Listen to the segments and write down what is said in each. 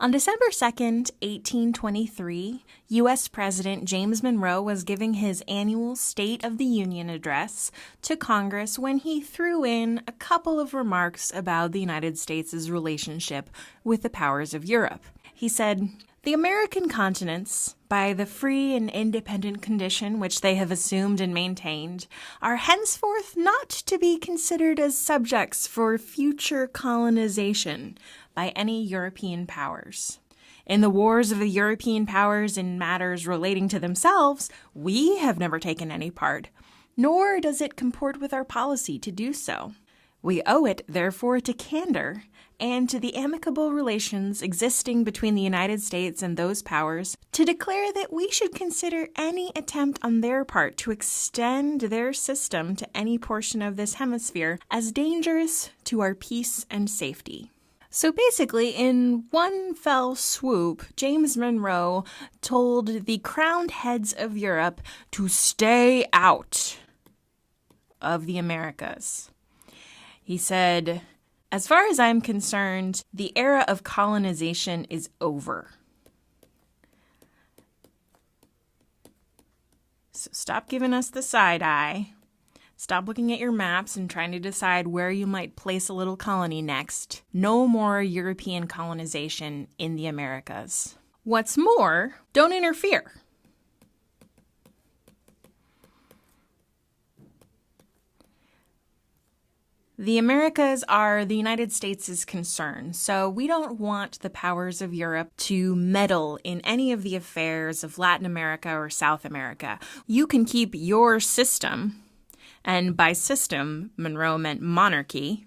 On December 2nd, 1823, U.S. President James Monroe was giving his annual State of the Union address to Congress when he threw in a couple of remarks about the United States' relationship with the powers of Europe. He said, "The American continents, by the free and independent condition which they have assumed and maintained, are henceforth not to be considered as subjects for future colonization by any European powers. In the wars of the European powers in matters relating to themselves, we have never taken any part, nor does it comport with our policy to do so. We owe it, therefore, to candor and to the amicable relations existing between the United States and those powers to declare that we should consider any attempt on their part to extend their system to any portion of this hemisphere as dangerous to our peace and safety." So basically, in one fell swoop, James Monroe told the crowned heads of Europe to stay out of the Americas. He said, "As far as I'm concerned, the era of colonization is over. So stop giving us the side eye. Stop looking at your maps and trying to decide where you might place a little colony next. No more European colonization in the Americas. What's more, don't interfere." The Americas are the United States' concern, so we don't want the powers of Europe to meddle in any of the affairs of Latin America or South America. You can keep your system, and by system, Monroe meant monarchy,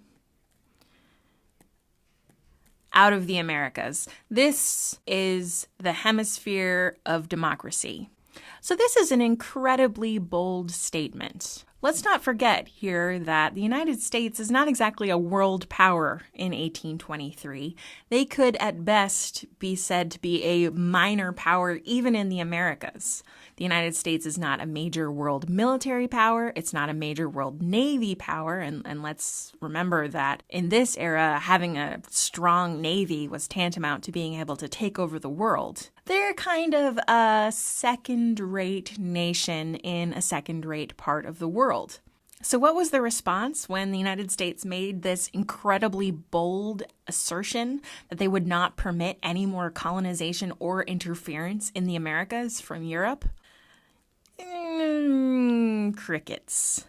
out of the Americas. This is the hemisphere of democracy. So this is an incredibly bold statement. Let's not forget here that the United States is not exactly a world power in 1823. They could at best be said to be a minor power even in the Americas. The United States is not a major world military power. It's not a major world navy power. And let's remember that in this era, having a strong navy was tantamount to being able to take over the world. They're kind of a second-rate nation in a second-rate part of the world. So what was the response when the United States made this incredibly bold assertion that they would not permit any more colonization or interference in the Americas from Europe? Crickets.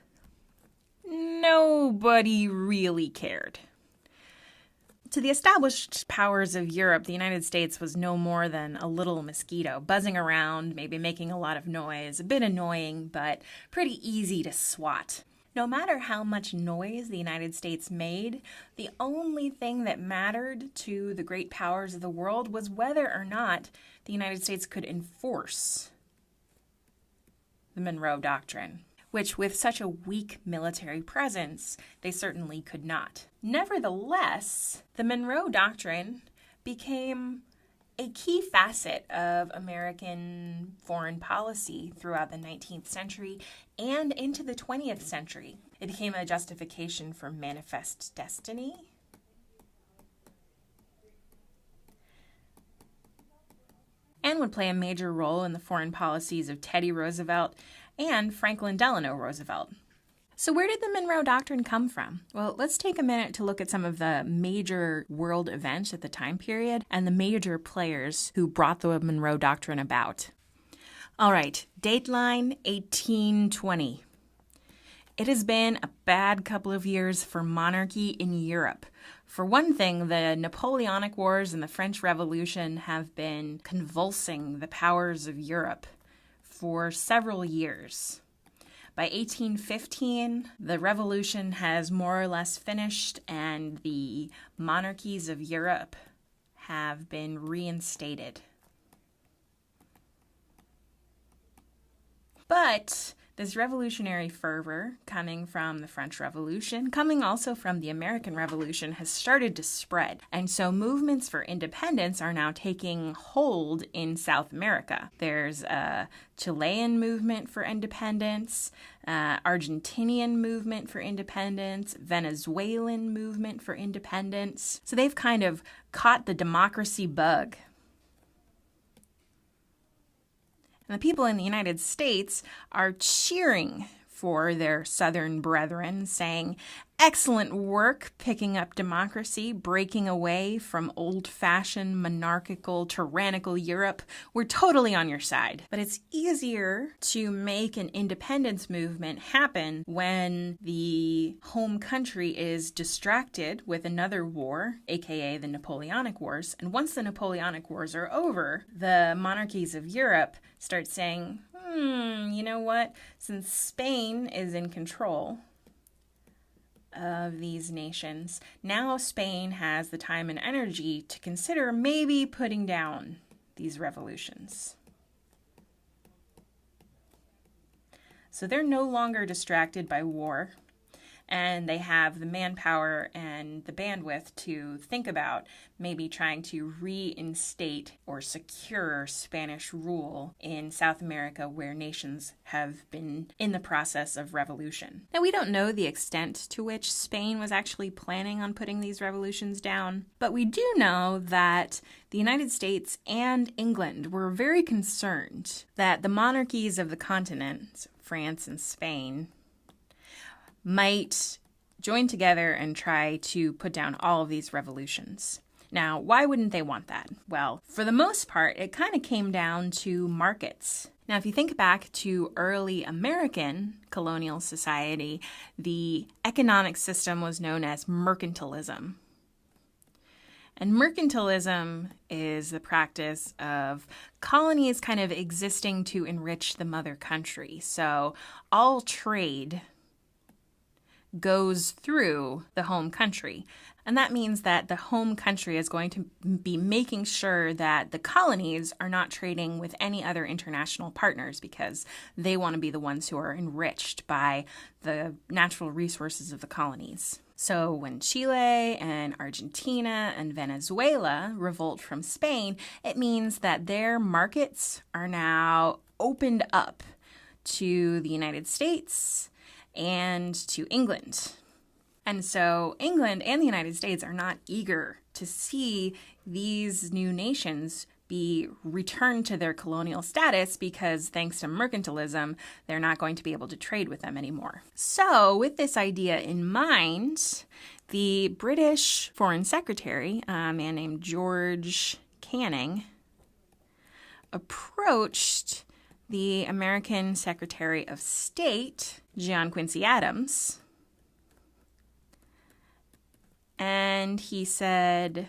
Nobody really cared. To the established powers of Europe, the United States was no more than a little mosquito, buzzing around, maybe making a lot of noise, a bit annoying, but pretty easy to swat. No matter how much noise the United States made, the only thing that mattered to the great powers of the world was whether or not the United States could enforce the Monroe Doctrine, which with such a weak military presence, they certainly could not. Nevertheless, the Monroe Doctrine became a key facet of American foreign policy throughout the 19th century and into the 20th century. It became a justification for manifest destiny, and would play a major role in the foreign policies of Teddy Roosevelt and Franklin Delano Roosevelt. So where did the Monroe Doctrine come from? Well, let's take a minute to look at some of the major world events at the time period and the major players who brought the Monroe Doctrine about. All right, dateline 1820. It has been a bad couple of years for monarchy in Europe. For one thing, the Napoleonic Wars and the French Revolution have been convulsing the powers of Europe for several years. By 1815, the revolution has more or less finished and the monarchies of Europe have been reinstated. But This revolutionary fervor coming from the French Revolution, coming also from the American Revolution, has started to spread. And so movements for independence are now taking hold in South America. There's a Chilean movement for independence, Argentinian movement for independence, Venezuelan movement for independence. So they've kind of caught the democracy bug. And the people in the United States are cheering for their Southern brethren, saying, "Excellent work picking up democracy, breaking away from old-fashioned, monarchical, tyrannical Europe. We're totally on your side." But it's easier to make an independence movement happen when the home country is distracted with another war, aka the Napoleonic Wars. And once the Napoleonic Wars are over, the monarchies of Europe start saying, you know what? Since Spain is in control of these nations, now Spain has the time and energy to consider maybe putting down these revolutions. So they're no longer distracted by war, and they have the manpower and the bandwidth to think about maybe trying to reinstate or secure Spanish rule in South America, where nations have been in the process of revolution. Now, we don't know the extent to which Spain was actually planning on putting these revolutions down, but we do know that the United States and England were very concerned that the monarchies of the continent, France and Spain, might join together and try to put down all of these revolutions. Now, why wouldn't they want that? Well, for the most part, it kind of came down to markets. Now, if you think back to early American colonial society, the economic system was known as mercantilism. And mercantilism is the practice of colonies kind of existing to enrich the mother country. So all trade goes through the home country. And that means that the home country is going to be making sure that the colonies are not trading with any other international partners, because they want to be the ones who are enriched by the natural resources of the colonies. So when Chile and Argentina and Venezuela revolt from Spain, it means that their markets are now opened up to the United States and to England. And so England and the United States are not eager to see these new nations be returned to their colonial status, because thanks to mercantilism, they're not going to be able to trade with them anymore. So with this idea in mind, the British Foreign Secretary, a man named George Canning, approached the American Secretary of State, John Quincy Adams, and he said,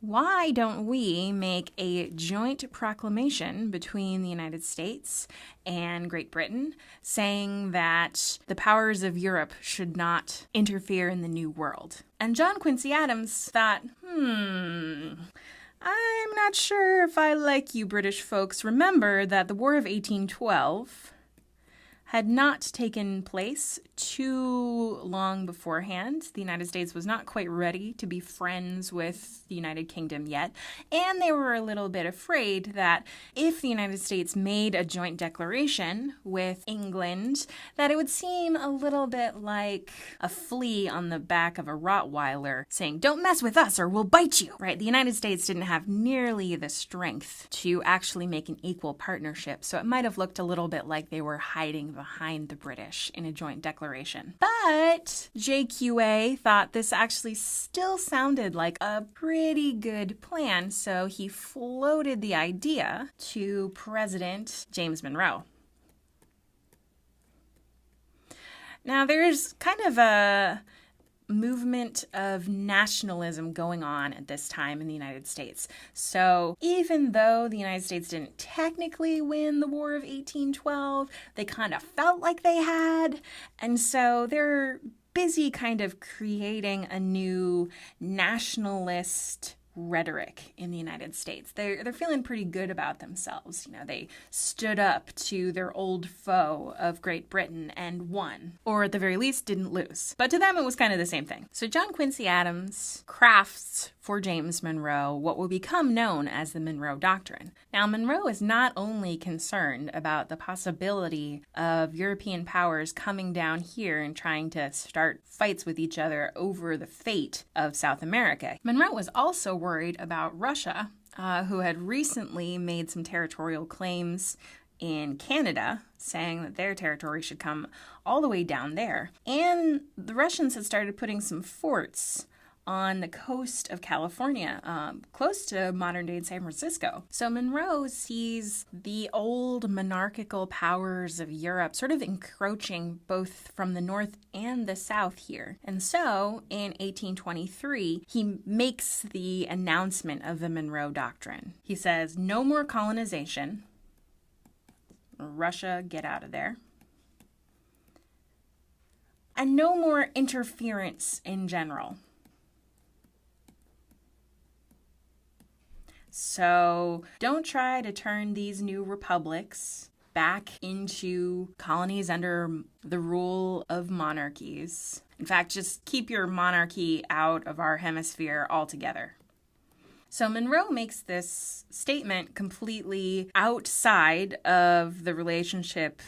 "Why don't we make a joint proclamation between the United States and Great Britain saying that the powers of Europe should not interfere in the New World?" And John Quincy Adams thought, I'm not sure if I like you British folks. Remember that the War of 1812 had not taken place too long beforehand. The United States was not quite ready to be friends with the United Kingdom yet, and they were a little bit afraid that if the United States made a joint declaration with England, that it would seem a little bit like a flea on the back of a Rottweiler saying, "Don't mess with us or we'll bite you," right? The United States didn't have nearly the strength to actually make an equal partnership, so it might have looked a little bit like they were hiding behind the British in a joint declaration. But JQA thought this actually still sounded like a pretty good plan, so he floated the idea to President James Monroe. Now, there's kind of a movement of nationalism going on at this time in the United States. So even though the United States didn't technically win the War of 1812, they kind of felt like they had. And so they're busy kind of creating a new nationalist rhetoric in the United States. They're feeling pretty good about themselves. They stood up to their old foe of Great Britain and won, or at the very least didn't lose. But to them it was kind of the same thing. So John Quincy Adams crafts for James Monroe what will become known as the Monroe Doctrine. Now, Monroe is not only concerned about the possibility of European powers coming down here and trying to start fights with each other over the fate of South America. Monroe was also worried about Russia, who had recently made some territorial claims in Canada, saying that their territory should come all the way down there. And the Russians had started putting some forts on the coast of California, close to modern-day San Francisco. So Monroe sees the old monarchical powers of Europe sort of encroaching both from the north and the south here. And so, in 1823, he makes the announcement of the Monroe Doctrine. He says, no more colonization. Russia, get out of there. And no more interference in general. So don't try to turn these new republics back into colonies under the rule of monarchies. In fact, just keep your monarchy out of our hemisphere altogether. So Monroe makes this statement completely outside of the relationship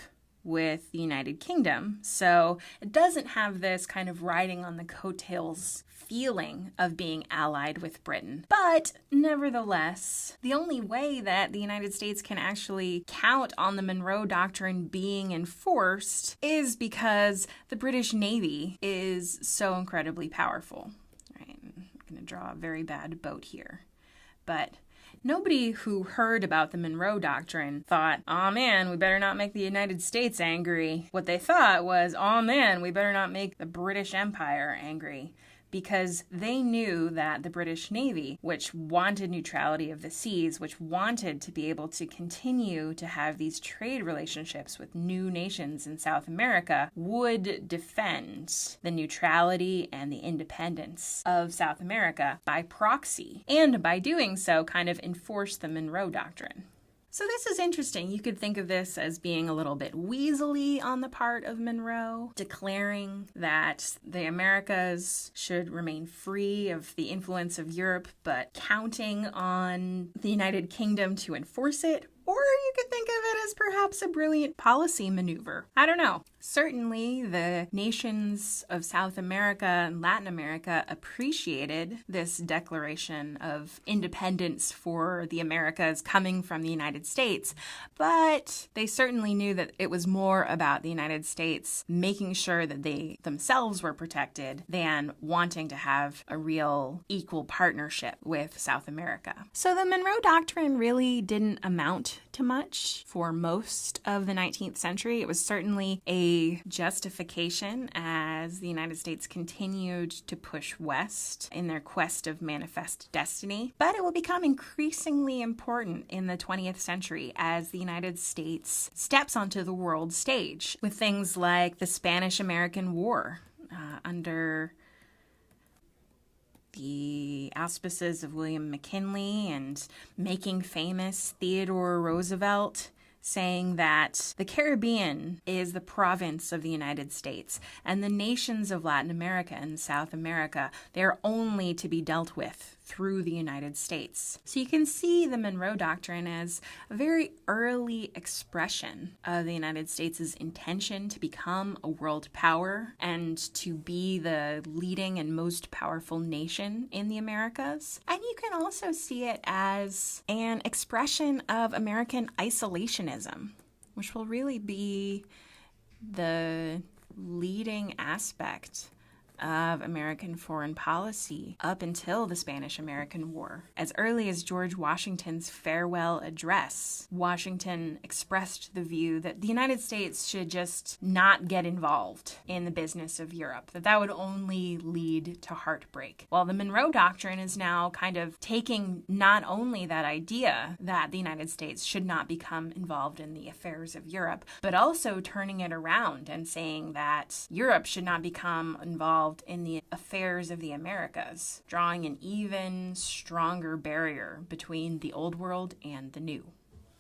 with the United Kingdom. So it doesn't have this kind of riding on the coattails feeling of being allied with Britain. But nevertheless, the only way that the United States can actually count on the Monroe Doctrine being enforced is because the British Navy is so incredibly powerful. Right? I'm going to draw a very bad boat here. But nobody who heard about the Monroe Doctrine thought, oh man, we better not make the United States angry. What they thought was, oh man, we better not make the British Empire angry. Because they knew that the British Navy, which wanted neutrality of the seas, which wanted to be able to continue to have these trade relationships with new nations in South America, would defend the neutrality and the independence of South America by proxy, and by doing so kind of enforce the Monroe Doctrine. So this is interesting. You could think of this as being a little bit weaselly on the part of Monroe, declaring that the Americas should remain free of the influence of Europe, but counting on the United Kingdom to enforce it. Or you could think of it as perhaps a brilliant policy maneuver. I don't know. Certainly, the nations of South America and Latin America appreciated this declaration of independence for the Americas coming from the United States, but they certainly knew that it was more about the United States making sure that they themselves were protected than wanting to have a real equal partnership with South America. So the Monroe Doctrine really didn't amount to much for most of the 19th century. It was certainly a justification as the United States continued to push west in their quest of manifest destiny, but it will become increasingly important in the 20th century as the United States steps onto the world stage with things like the Spanish-American War under the auspices of William McKinley and making famous Theodore Roosevelt, saying that the Caribbean is the province of the United States, and the nations of Latin America and South America, they're only to be dealt with through the United States. So you can see the Monroe Doctrine as a very early expression of the United States' intention to become a world power and to be the leading and most powerful nation in the Americas. And you can also see it as an expression of American isolationism, which will really be the leading aspect of American foreign policy up until the Spanish-American War. As early as George Washington's farewell address, Washington expressed the view that the United States should just not get involved in the business of Europe, that would only lead to heartbreak. Well, the Monroe Doctrine is now kind of taking not only that idea that the United States should not become involved in the affairs of Europe, but also turning it around and saying that Europe should not become involved involved in the affairs of the Americas, drawing an even stronger barrier between the Old World and the New.